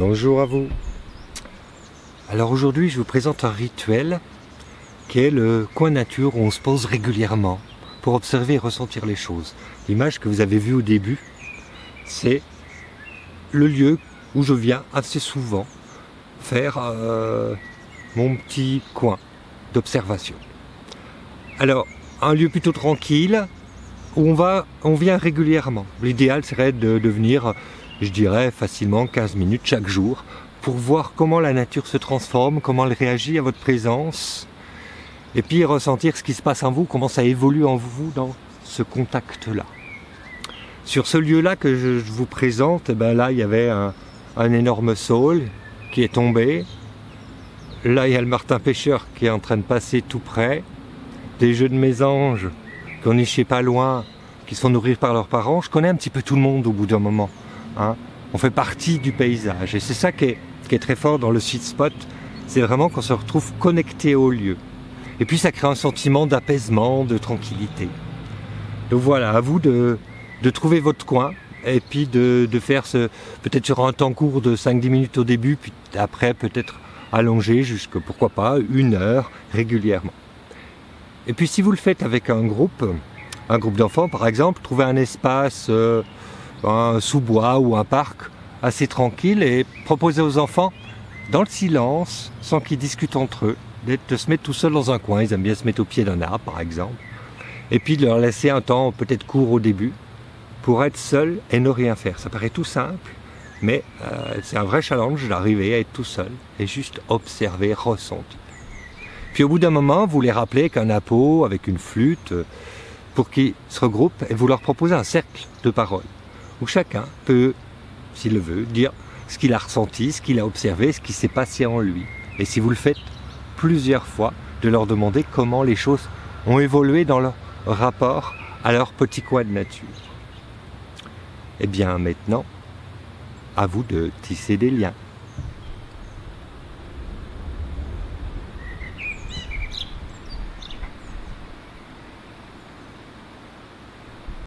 Bonjour à vous. Alors aujourd'hui je vous présente un rituel qui est le coin nature où on se pose régulièrement pour observer et ressentir les choses. L'image que vous avez vue au début, c'est le lieu où je viens assez souvent faire mon petit coin d'observation. Alors, un lieu plutôt tranquille où on vient régulièrement. L'idéal serait de venir, je dirais, facilement 15 minutes chaque jour pour voir comment la nature se transforme, comment elle réagit à votre présence et puis ressentir ce qui se passe en vous, comment ça évolue en vous dans ce contact-là. Sur ce lieu-là que je vous présente, là il y avait un énorme saule qui est tombé. Là il y a le martin pêcheur qui est en train de passer tout près. Des jeux de mésanges qu'on nichait pas loin, qui se font nourrir par leurs parents. Je connais un petit peu tout le monde au bout d'un moment. Hein. On fait partie du paysage. Et c'est ça qui est très fort dans le sweet spot. C'est vraiment qu'on se retrouve connecté au lieu. Et puis ça crée un sentiment d'apaisement, de tranquillité. Donc voilà, à vous de trouver votre coin. Et puis de faire peut-être sur un temps court de 5-10 minutes au début, puis après peut-être allonger jusqu'à, pourquoi pas, 1 heure régulièrement. Et puis si vous le faites avec un groupe d'enfants par exemple, trouvez un espace, un sous-bois ou un parc assez tranquille et proposez aux enfants, dans le silence, sans qu'ils discutent entre eux, de se mettre tout seul dans un coin. Ils aiment bien se mettre au pied d'un arbre par exemple. Et puis de leur laisser un temps peut-être court au début pour être seul et ne rien faire. Ça paraît tout simple, mais c'est un vrai challenge d'arriver à être tout seul et juste observer, ressentir. Puis au bout d'un moment, vous les rappelez qu'un appeau avec une flûte pour qu'ils se regroupent et vous leur proposez un cercle de paroles où chacun peut, s'il le veut, dire ce qu'il a ressenti, ce qu'il a observé, ce qui s'est passé en lui. Et si vous le faites plusieurs fois, de leur demander comment les choses ont évolué dans leur rapport à leur petit coin de nature. Et bien maintenant, à vous de tisser des liens.